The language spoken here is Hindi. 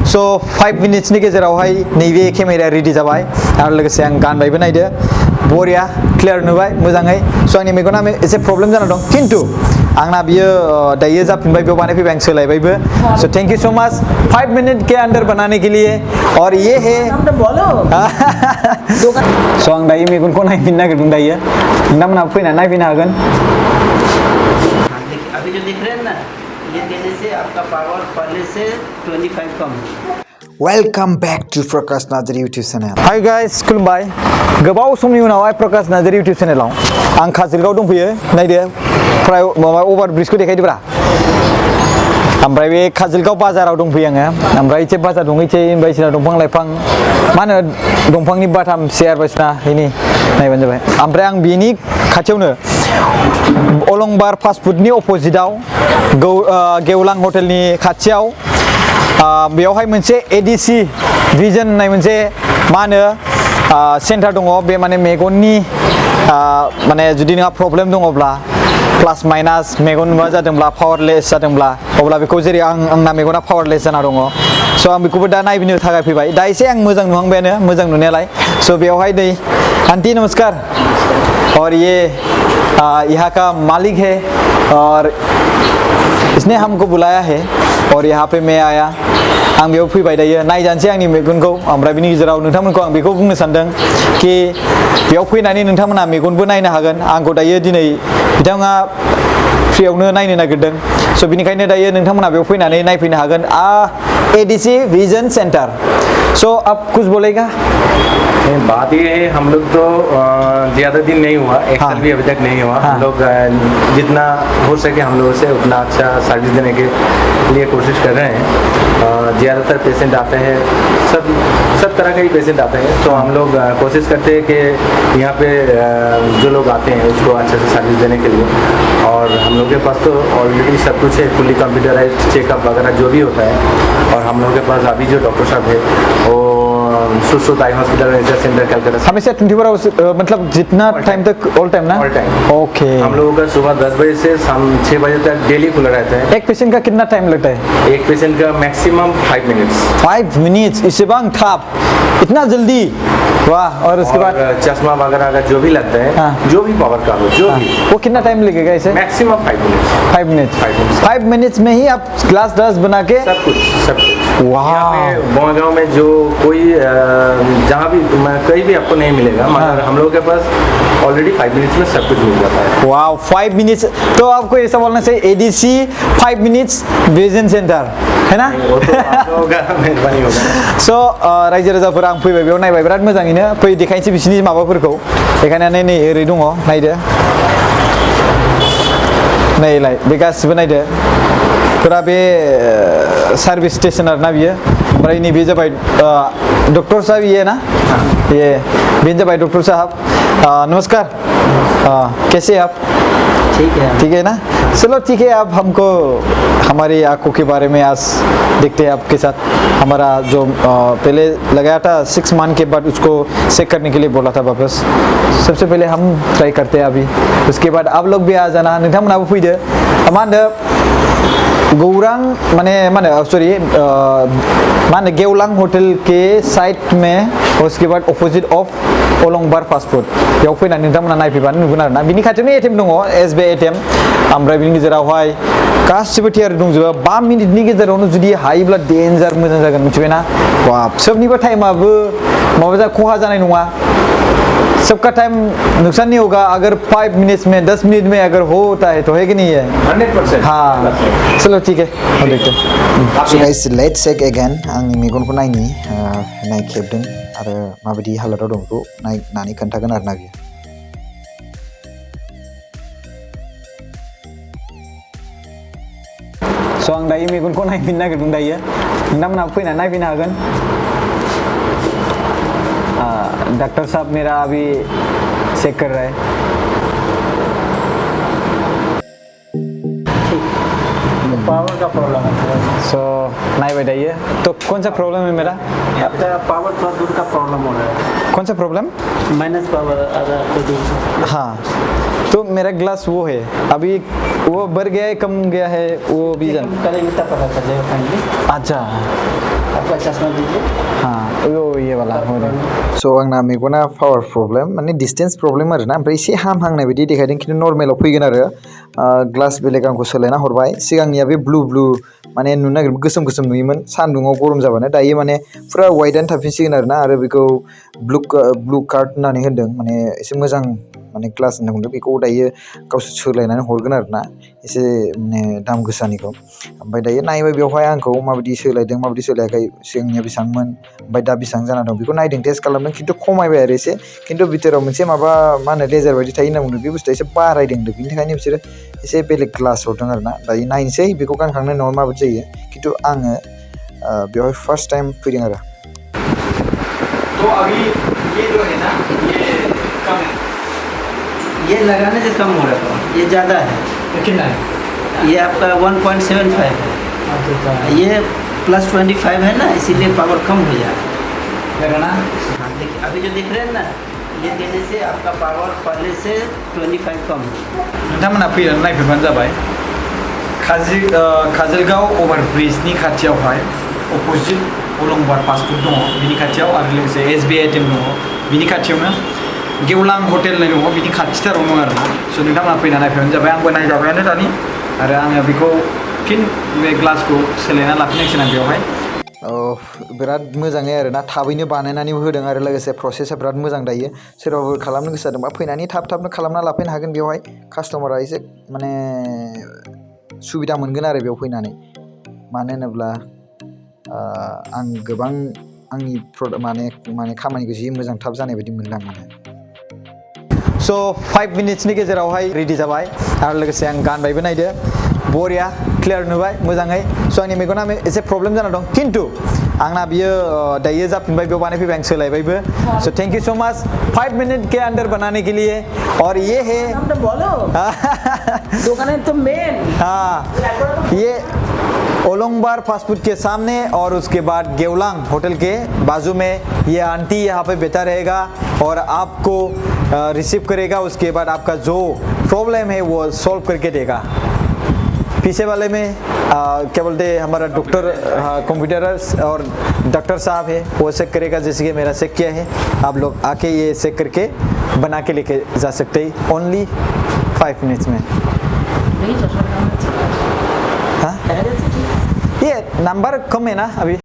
So 5 minutes नि गेजेरावहाय नैबे केमेराया रेडि जाबाय आरो लोगोसे आं गानबायबो नायदो बरिया क्लियार नुबाय मोजाङै स' आंनि मेगना एसे प्रब्लेम जाना दं खिन्थु आंना बियो दायो जाफिनबाय बेयाव बानायफैबाय आं सोलायबायबो स' thank you so much 5 minute के अंदर बनाने के लिए और ये है स' आं दायो मेगनखौ नायफिननो नागिरदों दायो नोंथांमोनहा फैनानै नायफैनो हागोन अभी जो दिख रहे हैं ना ये देने से आपका पावर पहले से 25 कम है। Welcome back to Prakash Narzary YouTube channel hi guys खुलुमबाय गोबाव समनि उनावहाय प्रकाश नार्जारी यूट्यूब चैनलाव आं काजलगाव दंफैयो नायदो प्राय माबा ओभार ब्रिजखौ देखायदोब्रा ओमफ्राय बे काजलगाव बाजाराव दंफैयो आङो ओमफ्राय इसे बाजार दं इसे बायदिसिना दंफां लाइफां मा होनो दंफांनि बाथाम चेयार बायदिसिना इनि नायबानो जाबाय ओमफ्राय आं बिनि खाथियावनो अलंबार फास्ट फुडनि अपोजिटआव गेवलां हटेलनि खाथियाव बेयावहाय मोनसे एडिसि भिजन होननाय मोनसे मा होनो सेन्टार दङ बे माने मेगननि माने जुदि नोंहा प्रब्लेम दङब्ला प्लास माइनास मेगन नुवा जादोंब्ला पावारलेस जादोंब्ला अब्ला बेखौ जेरै आंना मेगना पावारलेस जाना दङ स' आं बेखौबो दा नायबिनो थाखाय फैबाय दा एसे आं मोजां नुहांबायानो मोजां नुनायालाय स' बेयावहाय नै आंटी नमस्कार और ये यहाँ का मालिक है और इसने हमको बुलाया है और यहाँ पे मैं आया आं बेयाव फैबाय दायो नायजानोसै आंनि मेगनखौ ओमफ्राय बिनि गेजेराव नोंथांमोनखौ आं बेखौ बुंनो सानदों कि बेयाव फैनानै नोंथांमोना मेगनबो नायनो हागोन आंखौ दायो दिनै बिथाङा फ्रियावनो नायनो नागिरदों स' बिनिखायनो दायो नोंथांमोना बेयाव फैनानै नायफैनो हागोन एडिसि विजन सेंटर सो आप कुछ बोलेगा बात ये है हम लोग तो ज़्यादा दिन नहीं हुआ एक साल भी अभी तक नहीं हुआ हम लोग जितना हो सके हम लोगों से उतना अच्छा सर्विस देने के लिए कोशिश कर रहे हैं ज़्यादातर पेशेंट आते हैं सब तरह के ही पेशेंट आते हैं तो हम लोग कोशिश करते हैं कि यहाँ पे जो लोग आते हैं उसको अच्छे से सर्विस देने के लिए और हम लोग के पास तो ऑलरेडी सब कुछ है फुली कंप्यूटराइज चेकअप वगैरह जो भी होता है और हम लोग के पास अभी जो डॉक्टर साहब है वो Sushrut eye hospital research centre Calcutta हमेशा 24 आवर्स मतलब जितना टाइम तक ऑल टाइम ना ऑल टाइम ओके हम लोगों का सुबह 10 बजे से शाम 6 बजे तक डेली खुला रहता है एक पेशेंट का कितना टाइम लगता है एक पेशेंट का मैक्सिमम 5 मिनट्स 5 मिनट्स इससे बांग थाप इतना जल्दी वाह और उसके बाद चश्मा वगैरह का जो भी लगता है जो भी पावर का हो जो भी वो कितना टाइम लगेगा इसे मैक्सिमम 5 मिनट्स 5 मिनट्स में ही आप ग्लास 10 बना के सब कुछ वाह गाँव में जो कोई जहाँ भी कहीं भी आपको नहीं मिलेगा मगर हम लोगों के पास ऑलरेडी 5 मिनट्स में सब कुछ मिल जाता है वाह 5 मिनट्स तो आपको ऐसा बोलना चाहिए एडीसी 5 मिनट्स विजन सेंटर है ना वो तो आप लोगों का मेहरबानी होगा स' रायजो राजाफोरा आं फैबाय बेयाव नायबाय बिराद मोजाङैनो फै देखायनोसै बिसोरनि माबाफोरखौ देखायनानै नै ओरै दङ नायदो नायलाय बे गासिबो नायदो फोरा बे सार्भिस स्टेशन आरोना बियो ओमफ्राय नैबे जाबाय डॉक्टर साहब ये ना ये बेनो जाबाय डॉक्टर साहब नमस्कार कैसे आप ठीक है ना चलो ठीक है आप हमको हमारी आंखों के बारे में आज देखते हैं आपके साथ हमारा जो पहले लगाया था 6 मंथ के बाद उसको चेक करने के लिए बोला था वापस सबसे पहले हम ट्राई करते हैं अभी उसके बाद आप लोग भी आ जाना नोंथांमोनाबो फैदो मा होनो गौरां माने सॉरी मा होनो गेवलां होटल के साइड में उसके बाद अपोजिट ऑफ अलंबार फास्ट फूड बेयाव फैनानै नोंथांमोना नायफैबानो नुगोन आरोना बिनि खाथियावनो एटिएम दङ एसबिआई एटिएम ओमफ्राय बिनि गेजेरावहाय गासिबो थियारि दंजोबो 5 मिनिटनि गेजेरावनो जुदि हायोब्ला डेन्जार मोजां जागोन मिथिबायना बाब सोबनिबो टाइमाबो माबा खहा जानाय नङा सबका टाइम नुकसान नहीं होगा अगर 5 मिनट्स में 10 मिनट में अगर होता है तो है कि नहीं है 100% हाँ चलो ठीक है हम देखते हैं so guys let's check again आंनि मेगनखौ नायनि नायखेबदों आरो माबायदि हालोदाव दं बेखौ नायनानै खोन्थागोन आरोना बियो स' आं दायो मेगनखौ नायफिननो नागिरदों दायो नोंथांमोनहा फैनानै नायफैनो हागोन डॉक्टर साहब मेरा अभी चेक कर रहा है पावर का प्रॉब्लम है सो नायबाय दायो तो कौन सा प्रॉब्लम है मेरा आपका पावर थोड़ा दूर का प्रॉब्लम हो रहा है कौन सा प्रॉब्लम माइनस पावर अगर तो दूर हाँ तो मेरा ग्लास वो है अभी वो बढ़ गया है कम गया है वो भी जान करेंगे तब पता चल जाएगा फाइनली अच्छा आपका चश्मा दीजिए। हाँ यो ये वाला हो रहा सो आंना मेगना पावर प्रब्लेम माने डिस्टेंस प्रब्लेम आरो ना ओमफ्राय एसे हामहांनाय बायदि देखायदों खिन्थु नर्मेलाव फैगोन आरो ग्लास बेलेग आंखौ सोलायना हरबाय सिगांनिया बे ब्लु माने नुनो नागिर गोसोम गोसोम नुयोमोन सान्दुङाव गरम जाबानो दायो माने फुरा वाइटआनो थाफिनसिगोन आरो ना आरो बेखौ ब्लु कार्ड होननानै होनदों माने एसे मोजां माने ग्लास होनना बुंदों बेखौ दायो गावसोर सोलायनानै हरगोन आरो ना एसे माने दाम गोसानिखौ ओमफ्राय दायो नायबाय बेवहाय आंखौ माबायदि सोलायदों माबायदि सोलायाखै सिगांनिया बेसेबांमोन ओमफ्राय दा बेसेबां जाना दं बेखौ नायदों टेस्ट खालामदों खिन्थु खमायबाय आरो एसे खिन्थु बिथोराव मोनसे माबा मा होनो लेजार बायदि थायो होनना बुंदों बे बुस्थुआ एसे बारायदों बिनि थाखायनो बिसोरो एसे बेलेग ग्लास हरदों आरो ना दायो नायनोसै बेखौ गानखांनायनि उनाव माबायदि जायो खिन्थु आङो बेवहाय फार्स्ट टाइम फैदों आरो तो अभी ये जो है ना ये कम है, ये लगाने से कम हो रहा है, ये ज़्यादा है। ये कितना है? ये आपका 1.75 है, ये +25 है ना, इसीलिए पावर कम हो जाए। लगाना हाँ देखिए अभी जो दिख रहे हैं ना, ये देने से आपका पावर पहले से 25 कम है। नोंथांमोना फैनानै नायफैबानो जाबाय काजलगाव अभारब्रिजनि खाथियावहाय अपोजिट अलंबार फास्टफुड दङ बिनि खाथियाव आरो लोगोसे SBI ATM दङ बिनि खाथियावनो गेवलां हटेल होननाय दङ बिनि खाथिथाराव दङ आरोना स' नोंथांमोना फैना नायफैबानो जाबाय आंबो नायजाबायानो दानि आरो आङो बेखौ फिन बे ग्लासखौ सोलायना लाफिननांसिगोन आं बेवहाय बिराद मोजाङै आरो ना थाबैनो बानायनानैबो होदों आरो लोगोसे प्रसेसा बिराद मोजां दायो सोरबाफोर खालामनो गोसो जादोंबा फैनानै थाबनो खालामना लाफैनो हागोन बेवहाय कास्टमारा एसे माने सुबिदा मोनगोन आरो बेयाव फैनानै मानो होनोब्ला आं गोबां आंनि माने खामानिखौ जि मोजां थाब जानाय बायदि मोनदों माने स' 5 मिनिट्सनि गेजेरावहाय रेडि जाबाय आरो लोगोसे आं गानबायबो नायदो बरिया क्लियार नुबाय मोजाङै स' आंनि मेगना एसे प्रब्लेम जाना दं खिन्थु आंना बियो दायो जाफिनबाय बेयाव बानायफैबाय आं सोलायबायबो स' thank you so much 5 minute के अंदर बनाने के लिए और ये है नाम तो बोलो दुकान है तो मेन हाँ ये ओलंबार फास्ट फूड के सामने और उसके बाद गेवलांग होटल के बाजू में ये आंटी यहाँ पे बैठा रहेगा और आपको रिसीव करेगा उसके बाद आपका जो प्रॉब्लम है वो सॉल्व करके देगा पीछे वाले में क्या बोलते हैं हमारा डॉक्टर कंप्यूटर और डॉक्टर साहब है वो चेक करेगा जैसे कि मेरा चेक किया है आप लोग आके ये चेक करके बना के लेके जा सकते हैं ओनली 5 मिनट्स में नहीं चश्मा लगाना चाहिए। हाँ ये नंबर कम है ना अभी